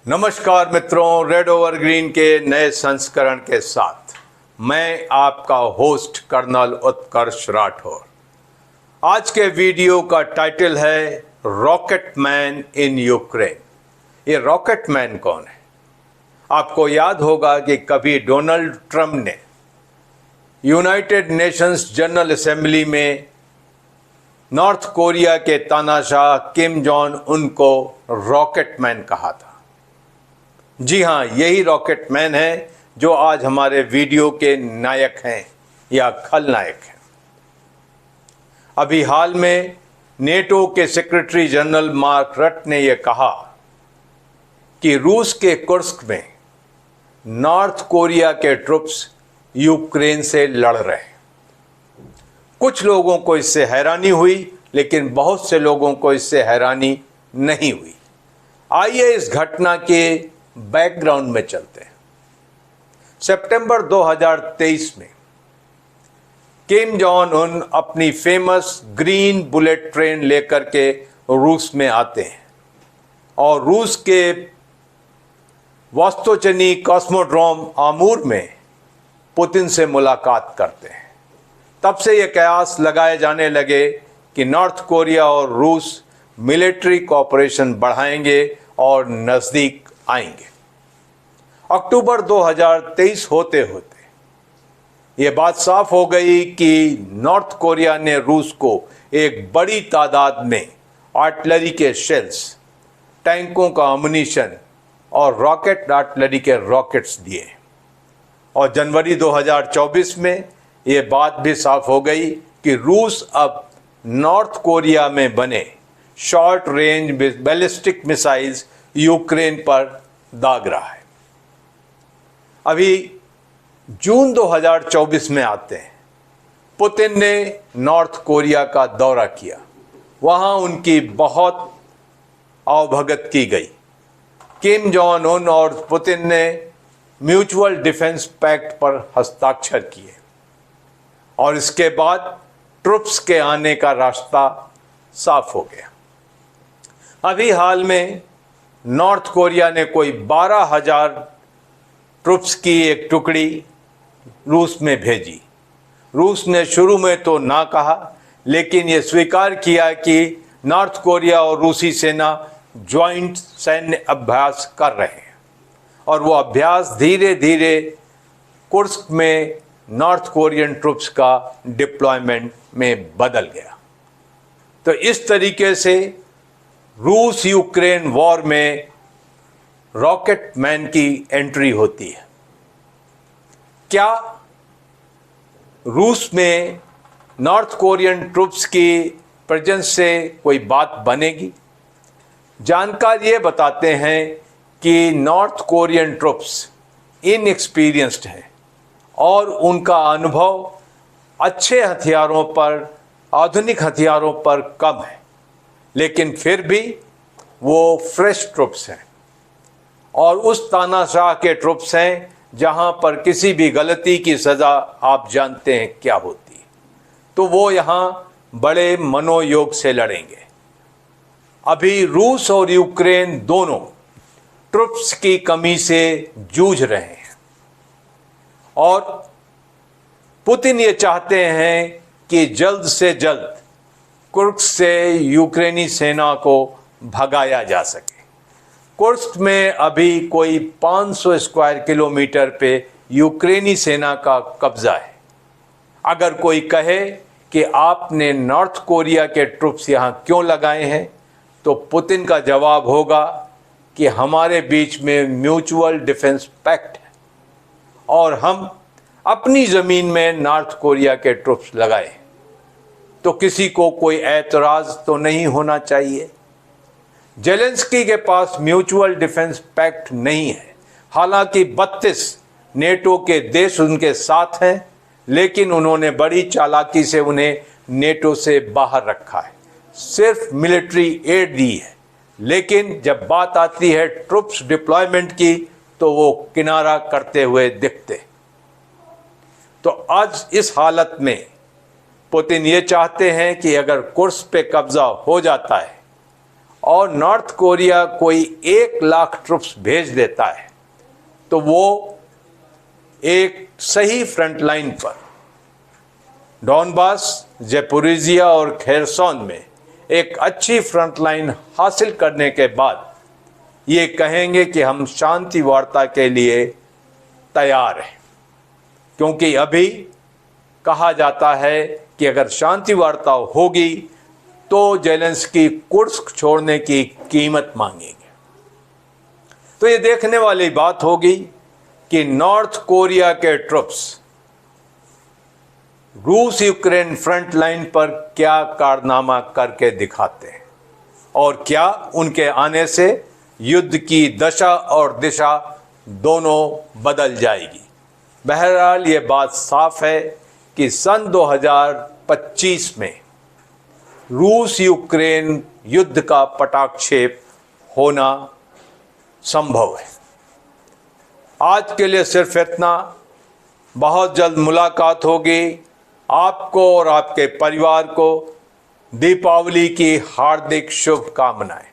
नमस्कार मित्रों, red over green के नए संस्करण के साथ मैं आपका होस्ट कर्नल उत्कर्ष राठौर। आज के वीडियो का टाइटल है रॉकेट मैन इन यूक्रेन। ये रॉकेट मैन कौन है? आपको याद होगा कि कभी डोनाल्ड ट्रंप ने यूनाइटेड नेशंस जनरल असेंबली में नॉर्थ कोरिया के तानाशाह किम जोंग उन को रॉकेट मैन कहा था। जी हाँ, यही रॉकेट मैन है जो आज हमारे वीडियो के नायक हैं या खलनायक हैं। अभी हाल में नेटो के सेक्रेटरी जनरल मार्क रट ने यह कहा कि रूस के कुर्स्क में नॉर्थ कोरिया के ट्रुप्स यूक्रेन से लड़ रहे हैं। कुछ लोगों को इससे हैरानी हुई, लेकिन बहुत से लोगों को इससे हैरानी नहीं हुई। आइए इस घटना के बैकग्राउंड में चलते हैं। सितंबर 2023 में किम जोंग उन अपनी फेमस ग्रीन बुलेट ट्रेन लेकर के रूस में आते हैं और रूस के वोस्तोचनी कॉस्मोड्रोम आमूर में पुतिन से मुलाकात करते हैं। तब से ये कयास लगाए जाने लगे कि नॉर्थ कोरिया और रूस मिलिट्री कोऑपरेशन बढ़ाएंगे और नज़दीक आएंगे। अक्टूबर 2023 होते होते ये बात साफ हो गई कि नॉर्थ कोरिया ने रूस को एक बड़ी तादाद में आर्टिलरी के शेल्स, टैंकों का अम्युनिशन और रॉकेट आर्टिलरी के रॉकेट्स दिए। और जनवरी 2024 में ये बात भी साफ हो गई कि रूस अब नॉर्थ कोरिया में बने short range ballistic missiles Ukraine पर दाग रहा है। अभी जून 2024 में आते हैं। पुतिन ने नॉर्थ कोरिया का दौरा किया। वहाँ उनकी बहुत आवभगत की गई। किम जोंग उन और पुतिन ने म्यूचुअल डिफेंस पैक्ट पर हस्ताक्षर किए और इसके बाद ट्रुप्स के आने का रास्ता साफ हो गया। अभी हाल में नॉर्थ कोरिया ने कोई 12,000 ट्रुप्स की एक टुकड़ी रूस में भेजी। रूस ने शुरू में तो ना कहा, लेकिन ये स्वीकार किया कि नॉर्थ कोरिया और रूसी सेना ज्वाइंट सैन्य अभ्यास कर रहे हैं और वो अभ्यास धीरे धीरे कुर्स्क में नॉर्थ कोरियन ट्रुप्स का डिप्लॉयमेंट में बदल गया। तो इस तरीके से रूस यूक्रेन वॉर में रॉकेट मैन की एंट्री होती है। क्या रूस में नॉर्थ कोरियन ट्रुप्स की प्रेजेंस से कोई बात बनेगी? जानकार ये बताते हैं कि नॉर्थ कोरियन ट्रुप्स इनएक्सपीरियंस्ड हैं और उनका अनुभव अच्छे हथियारों पर, आधुनिक हथियारों पर कम है, लेकिन फिर भी वो फ्रेश ट्रुप्स हैं और उस तानाशाह के ट्रुप्स हैं जहां पर किसी भी गलती की सज़ा आप जानते हैं क्या होती है। तो वो यहां बड़े मनोयोग से लड़ेंगे। अभी रूस और यूक्रेन दोनों ट्रुप्स की कमी से जूझ रहे हैं और पुतिन ये चाहते हैं कि जल्द से जल्द कुर्स्क से यूक्रेनी सेना को भगाया जा सके। कुर्स्क में अभी कोई 500 स्क्वायर किलोमीटर पे यूक्रेनी सेना का कब्जा है। अगर कोई कहे कि आपने नॉर्थ कोरिया के ट्रुप्स यहाँ क्यों लगाए हैं, तो पुतिन का जवाब होगा कि हमारे बीच में म्यूचुअल डिफेंस पैक्ट है और हम अपनी ज़मीन में नॉर्थ कोरिया के ट्रुप्स लगाए, तो किसी को कोई ऐतराज़ तो नहीं होना चाहिए। जेलेंस्की के पास म्यूचुअल डिफेंस पैक्ट नहीं है। हालांकि 32 नेटो के देश उनके साथ हैं, लेकिन उन्होंने बड़ी चालाकी से उन्हें नेटो से बाहर रखा है। सिर्फ मिलिट्री एड दी है, लेकिन जब बात आती है ट्रुप्स डिप्लॉयमेंट की तो वो किनारा करते हुए दिखते। तो आज इस हालत में पुतिन ये चाहते हैं कि अगर कुर्स्क पे कब्जा हो जाता है और नॉर्थ कोरिया कोई 1 लाख ट्रुप्स भेज देता है तो वो एक सही फ्रंट लाइन पर डॉनबास, ज़ैपोरिज़िया और खेरसॉन में एक अच्छी फ्रंट लाइन हासिल करने के बाद ये कहेंगे कि हम शांति वार्ता के लिए तैयार हैं। क्योंकि अभी कहा जाता है कि अगर शांति वार्ता होगी तो ज़ेलेंस्की कुर्स्क छोड़ने की कीमत मांगेंगे। तो ये देखने वाली बात होगी कि नॉर्थ कोरिया के ट्रुप्स रूस यूक्रेन फ्रंट लाइन पर क्या कारनामा करके दिखाते हैं और क्या उनके आने से युद्ध की दशा और दिशा दोनों बदल जाएगी। बहरहाल ये बात साफ है कि सन 2025 में रूस यूक्रेन युद्ध का पटाक्षेप होना संभव है। आज के लिए सिर्फ इतना। बहुत जल्द मुलाकात होगी। आपको और आपके परिवार को दीपावली की हार्दिक शुभकामनाएं।